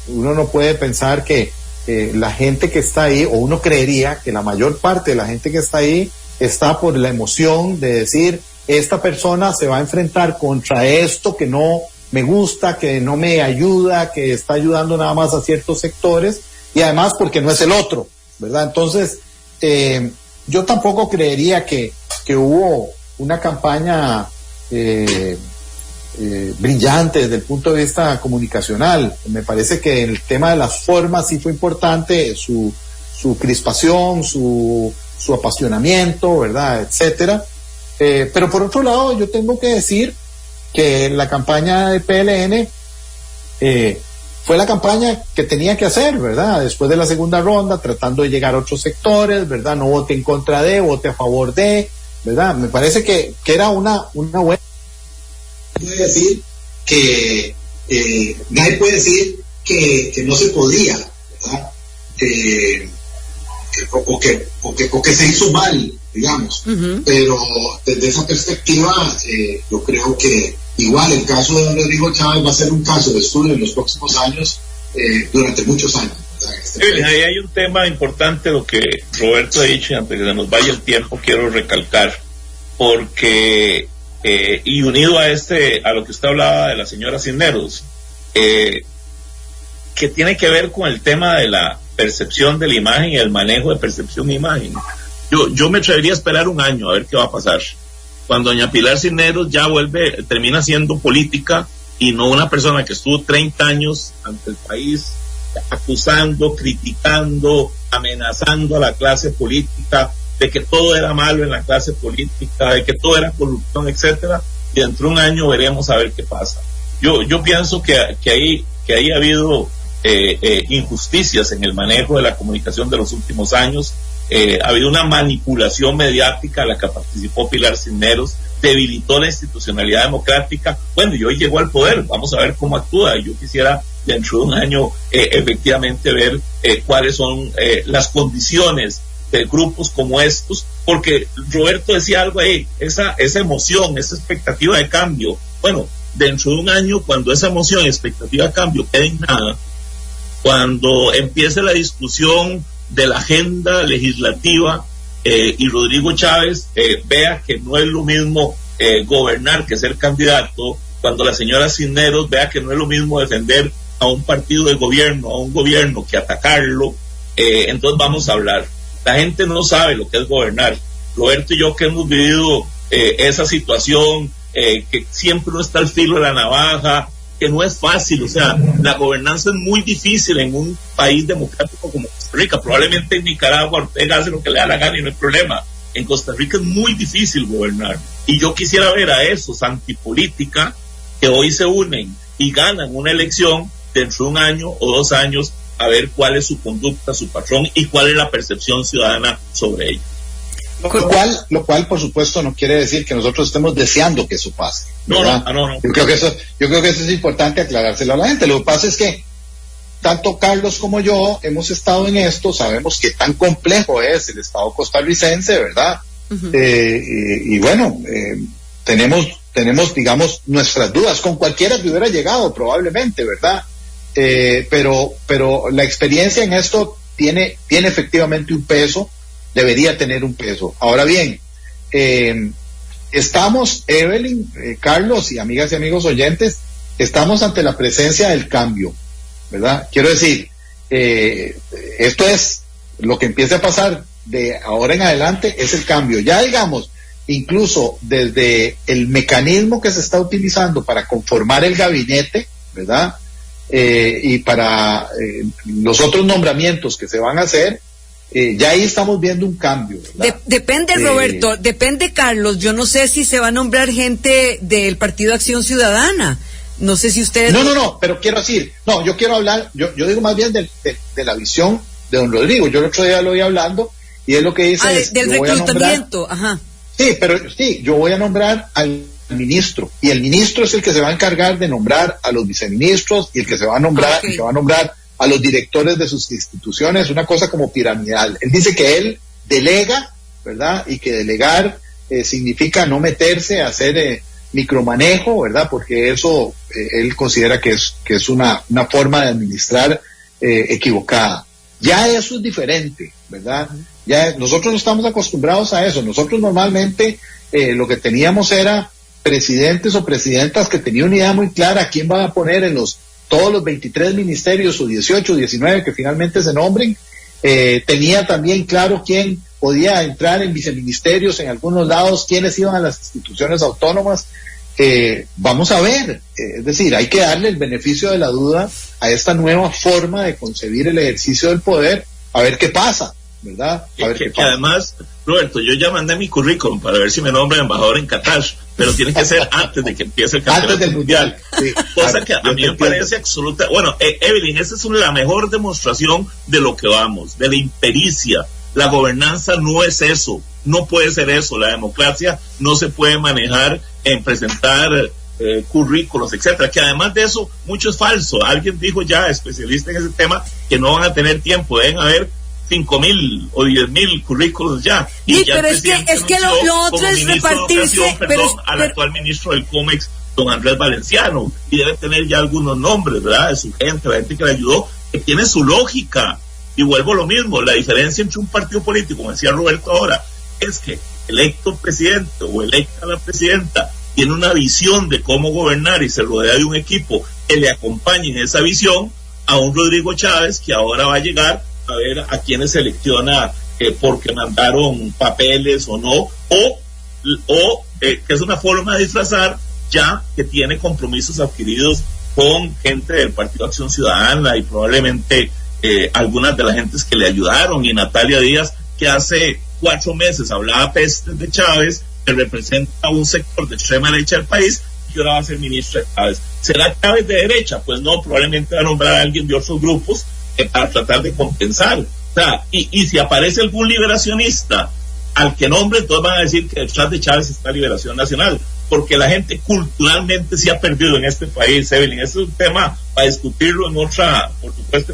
uno no puede pensar que la gente que está ahí, o uno creería que la mayor parte de la gente que está ahí está por la emoción de decir, esta persona se va a enfrentar contra esto que no me gusta, que no me ayuda, que está ayudando nada más a ciertos sectores, y además porque no es el otro, ¿verdad? Entonces, yo tampoco creería que hubo una campaña brillante desde el punto de vista comunicacional. Me parece que el tema de las formas sí fue importante, su crispación, su apasionamiento, ¿verdad? Etcétera. Pero por otro lado, yo tengo que decir que la campaña de PLN fue la campaña que tenía que hacer, ¿verdad? Después de la segunda ronda, tratando de llegar a otros sectores, ¿verdad? No vote en contra de, vote a favor de, ¿verdad? Me parece que era una buena... Puede decir que nadie puede decir que no se podía, ¿verdad? O que se hizo mal, digamos. Uh-huh. Pero desde esa perspectiva, yo creo que igual el caso de don Rodrigo Chávez va a ser un caso de estudio en los próximos años, durante muchos años. Ahí hay un tema importante, lo que Roberto ha dicho, y antes de que nos vaya el tiempo, quiero recalcar, porque, y unido a lo que usted hablaba de la señora Cisneros, que tiene que ver con el tema de la percepción de la imagen y el manejo de percepción e imagen. Yo me atrevería a esperar un año a ver qué va a pasar. Cuando doña Pilar Cisneros ya termina siendo política y no una persona que estuvo 30 años ante el país acusando, criticando, amenazando a la clase política de que todo era malo en la clase política, de que todo era corrupción, etcétera, y dentro de un año veremos a ver qué pasa. Yo pienso que ahí ha habido injusticias en el manejo de la comunicación de los últimos años. Ha habido una manipulación mediática a la que participó Pilar Cisneros, debilitó la institucionalidad democrática. Bueno, y hoy llegó al poder, vamos a ver cómo actúa. Yo quisiera dentro de un año efectivamente ver cuáles son las condiciones de grupos como estos, porque Roberto decía algo ahí, esa emoción, esa expectativa de cambio. Bueno, dentro de un año, cuando esa emoción y expectativa de cambio quede en nada, cuando empiece la discusión de la agenda legislativa y Rodrigo Chávez vea que no es lo mismo gobernar que ser candidato, cuando la señora Cisneros vea que no es lo mismo defender a un partido de gobierno, a un gobierno, que atacarlo, entonces vamos a hablar. La gente no sabe lo que es gobernar. Roberto y yo, que hemos vivido esa situación, que siempre uno está al filo de la navaja, que no es fácil, o sea, la gobernanza es muy difícil en un país democrático como Costa Rica. Probablemente en Nicaragua Ortega hace lo que le da la gana y no hay problema. En Costa Rica es muy difícil gobernar, y yo quisiera ver a esos antipolítica que hoy se unen y ganan una elección dentro de un año o 2 años, a ver cuál es su conducta, su patrón, y cuál es la percepción ciudadana sobre ello. Lo cual, por supuesto, no quiere decir que nosotros estemos deseando que eso pase. No. Yo creo que eso es importante aclarárselo a la gente. Lo que pasa es que tanto Carlos como yo hemos estado en esto, sabemos qué tan complejo es el Estado costarricense, ¿verdad? Uh-huh. Y bueno, tenemos, digamos, nuestras dudas, con cualquiera que hubiera llegado, probablemente, ¿verdad? Pero la experiencia en esto tiene efectivamente un peso, debería tener un peso. Ahora bien, estamos, Evelyn, Carlos y amigas y amigos oyentes, estamos ante la presencia del cambio, ¿verdad? Quiero decir, esto es lo que empieza a pasar de ahora en adelante, es el cambio. Ya digamos, incluso desde el mecanismo que se está utilizando para conformar el gabinete, ¿verdad? Y para los otros nombramientos que se van a hacer, ya ahí estamos viendo un cambio, ¿verdad? Depende, Roberto, depende, Carlos. Yo no sé si se va a nombrar gente del Partido Acción Ciudadana. No sé si ustedes... No, pero quiero decir, yo quiero hablar, yo digo más bien de la visión de don Rodrigo. Yo el otro día lo vi hablando y él lo que dice es... del reclutamiento, ajá. Sí, pero yo voy a nombrar al ministro, y el ministro es el que se va a encargar de nombrar a los viceministros, y el que se va a nombrar, okay, el que va a nombrar a los directores de sus instituciones, una cosa como piramidal. Él dice que él delega, ¿verdad? Y que delegar significa no meterse a hacer micromanejo, ¿verdad? Porque eso él considera que es una forma de administrar equivocada. Ya eso es diferente, ¿verdad? Ya nosotros no estamos acostumbrados a eso. Nosotros normalmente lo que teníamos era presidentes o presidentas que tenían una idea muy clara a quién van a poner en todos los 23 ministerios o 18 o 19 que finalmente se nombren. Tenía también claro quién podía entrar en viceministerios en algunos lados, quiénes iban a las instituciones autónomas. Vamos a ver, es decir, hay que darle el beneficio de la duda a esta nueva forma de concebir el ejercicio del poder, a ver qué pasa, ¿verdad? A ver qué pasa. Además, Roberto, yo ya mandé mi currículum para ver si me nombran embajador en Qatar, pero tiene que ser antes de que empiece el campeonato antes del mundial. Sí, cosa que a mí me parece absoluta. Bueno, Evelyn, esa es la mejor demostración de lo que vamos, de la impericia. La gobernanza no es eso, no puede ser eso. La democracia no se puede manejar en presentar currículos, etcétera, que además de eso mucho es falso. Alguien dijo ya, especialista en ese tema, que no van a tener tiempo, deben haber 5,000 o 10,000 currículos ya. Sí, pero es que lo otro es repartirse, al actual ministro del COMEX, don Andrés Valenciano, y debe tener ya algunos nombres, ¿verdad? De su gente, la gente que le ayudó, que tiene su lógica. Y vuelvo a lo mismo, la diferencia entre un partido político, como decía Roberto ahora, es que electo presidente o electa la presidenta tiene una visión de cómo gobernar y se rodea de un equipo que le acompañe en esa visión, a un Rodrigo Chávez que ahora va a llegar a ver a quienes selecciona porque mandaron papeles o no, o que es una forma de disfrazar ya que tiene compromisos adquiridos con gente del Partido Acción Ciudadana y probablemente algunas de las gentes que le ayudaron, y Natalia Díaz, que hace 4 meses hablaba pestes de Chávez, que representa a un sector de extrema derecha del país, y ahora va a ser ministra de Chávez. ¿Será Chávez de derecha? Pues no, probablemente va a nombrar a alguien de otros grupos para tratar de compensar. O sea, y si aparece algún liberacionista al que nombre, entonces van a decir que detrás de Chávez está Liberación Nacional, porque la gente culturalmente se ha perdido en este país, Evelyn. Ese es un tema para discutirlo en otra, por supuesto,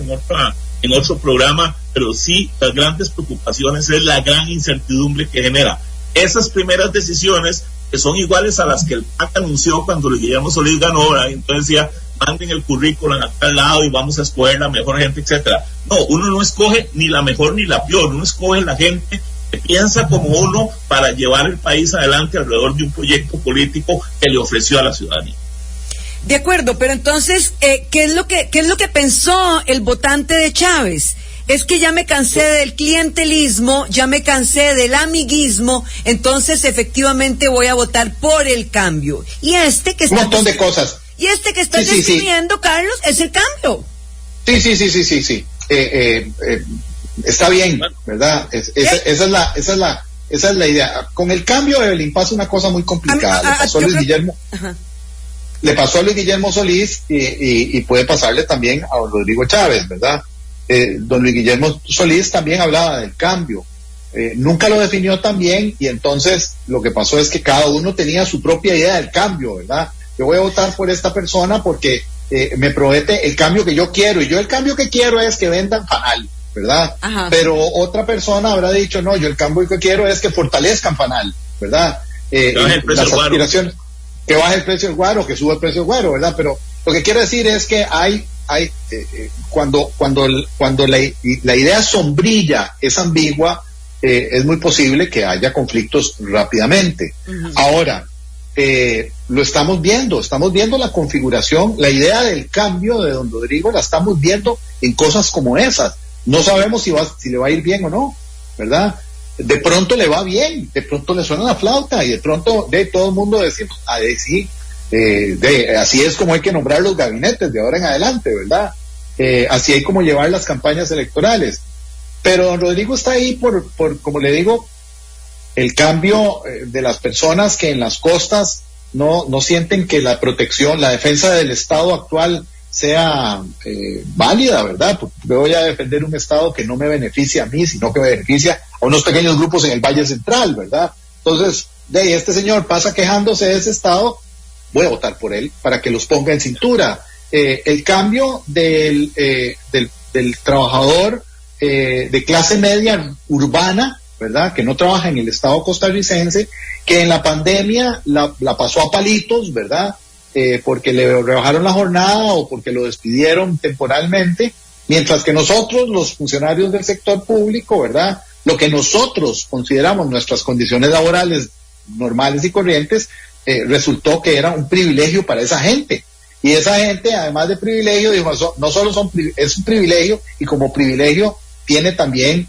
en otro programa, pero sí las grandes preocupaciones es la gran incertidumbre que genera esas primeras decisiones, que son iguales a las que el PAC anunció cuando Luis Guillermo Solís ganó, ¿verdad? Entonces decía, manden el currículum a tal lado y vamos a escoger la mejor gente, etcétera. No, uno no escoge ni la mejor ni la peor, uno escoge la gente que piensa como uno para llevar el país adelante alrededor de un proyecto político que le ofreció a la ciudadanía. De acuerdo, pero entonces, ¿qué es lo que pensó el votante de Chávez? Es que ya me cansé del clientelismo, ya me cansé del amiguismo, entonces efectivamente voy a votar por el cambio. Y que está un montón de cosas. Y que está describiendo, Carlos, es el cambio. Sí. Está bien, ¿verdad? Esa es la idea. Con el cambio, Evelyn, pasa una cosa muy complicada. Le pasó a Luis Guillermo Solís y puede pasarle también a Rodrigo Chávez, ¿verdad? Don Luis Guillermo Solís también hablaba del cambio, nunca lo definió tan bien, y entonces lo que pasó es que cada uno tenía su propia idea del cambio, ¿verdad? Yo voy a votar por esta persona porque me promete el cambio que yo quiero, y yo el cambio que quiero es que vendan Fanal, ¿verdad? Ajá. Pero otra persona habrá dicho, no, yo el cambio que quiero es que fortalezcan Fanal, ¿verdad? Las aspiraciones, que baje el precio del guaro, que suba el precio del guaro, ¿verdad? Pero lo que quiero decir es que cuando la idea sombrilla es ambigua, es muy posible que haya conflictos rápidamente. Uh-huh. Ahora, lo estamos viendo la configuración, la idea del cambio de don Rodrigo la estamos viendo en cosas como esas. No sabemos si le va a ir bien o no, ¿verdad? De pronto le va bien, de pronto le suena la flauta, y de pronto todo el mundo decimos, sí, así es como hay que nombrar los gabinetes de ahora en adelante, ¿verdad? Así hay como llevar las campañas electorales. Pero don Rodrigo está ahí por como le digo, el cambio de las personas que en las costas no sienten que la protección, la defensa del Estado actual sea válida, ¿verdad? Porque yo voy a defender un Estado que no me beneficia a mí, sino que beneficia a unos pequeños grupos en el Valle Central, ¿verdad? Entonces, este señor pasa quejándose de ese Estado, voy a votar por él para que los ponga en cintura. El cambio del trabajador de clase media urbana, ¿verdad? Que no trabaja en el Estado costarricense, que en la pandemia la pasó a palitos, ¿verdad? Porque le rebajaron la jornada o porque lo despidieron temporalmente, mientras que nosotros, los funcionarios del sector público, ¿verdad? Lo que nosotros consideramos nuestras condiciones laborales normales y corrientes, resultó que era un privilegio para esa gente. Y esa gente, además de privilegio, dijo, no solo es un privilegio, y como privilegio tiene también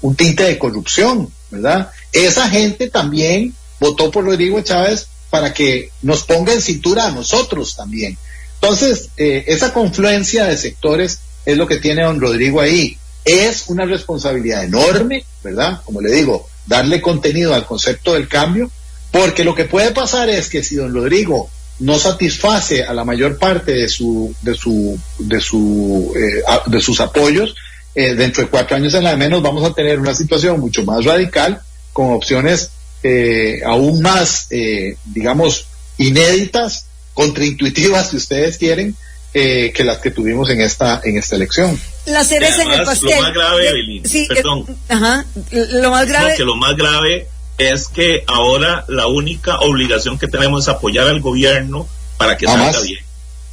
un tinte de corrupción, ¿verdad? Esa gente también votó por Rodrigo Chávez para que nos ponga en cintura a nosotros también. Entonces, esa confluencia de sectores es lo que tiene don Rodrigo ahí. Es una responsabilidad enorme, ¿verdad? Como le digo, darle contenido al concepto del cambio, porque lo que puede pasar es que si don Rodrigo no satisface a la mayor parte de sus apoyos, dentro de 4 años en la de menos vamos a tener una situación mucho más radical, con opciones aún más, digamos, inéditas, contraintuitivas, si ustedes quieren, que las que tuvimos en esta elección. La cereza en el pastel. Lo más grave, Evelyn, sí, perdón. Lo más grave. No, que lo más grave es que ahora la única obligación que tenemos es apoyar al gobierno para que salga bien.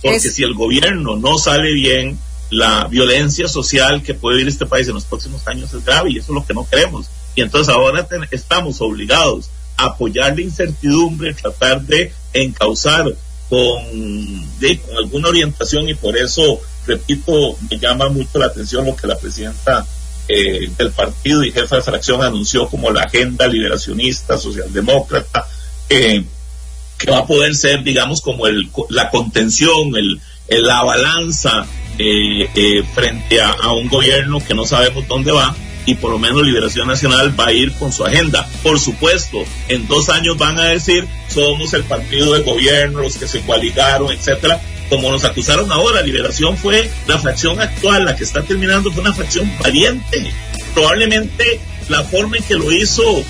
Porque si el gobierno no sale bien, la violencia social que puede vivir este país en los próximos años es grave, y eso es lo que no queremos. Y entonces ahora estamos obligados a apoyar la incertidumbre, tratar de encauzar con alguna orientación, y por eso, repito, me llama mucho la atención lo que la presidenta del partido y jefa de fracción anunció como la agenda liberacionista, socialdemócrata, que va a poder ser, digamos, como la contención, la balanza frente a un gobierno que no sabemos dónde va, y por lo menos Liberación Nacional va a ir con su agenda. Por supuesto, en 2 años van a decir, somos el partido de gobierno, los que se coaligaron, etcétera. Como nos acusaron ahora, Liberación fue la fracción actual, la que está terminando, fue una fracción valiente. Probablemente la forma en que lo hizo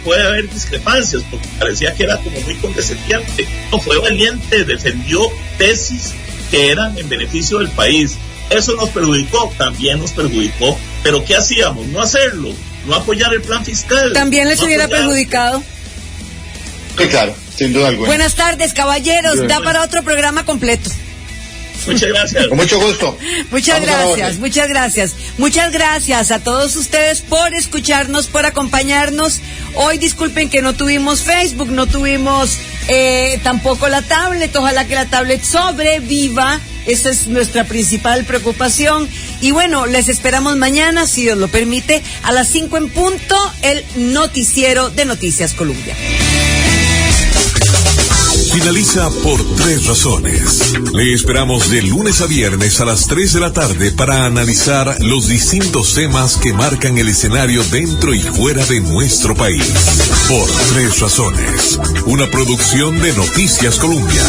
puede haber discrepancias, porque parecía que era como muy condescendiente. No, fue valiente, defendió tesis que eran en beneficio del país. Eso nos perjudicó, también nos perjudicó Pero ¿qué hacíamos? No hacerlo, no apoyar el plan fiscal. También les hubiera perjudicado. Sí, claro, sin duda alguna. Buenas tardes, caballeros. Da para otro programa completo. Muchas gracias. Con mucho gusto. Muchas gracias, muchas gracias. Muchas gracias a todos ustedes por escucharnos, por acompañarnos. Hoy disculpen que no tuvimos Facebook, no tuvimos tampoco la tablet. Ojalá que la tablet sobreviva. Esa es nuestra principal preocupación. Y bueno, les esperamos mañana, si Dios lo permite, a las 5 en punto, el noticiero de Noticias Colombia. Finaliza Por Tres Razones. Le esperamos de lunes a viernes a las 3 de la tarde para analizar los distintos temas que marcan el escenario dentro y fuera de nuestro país. Por Tres Razones, una producción de Noticias Colombia.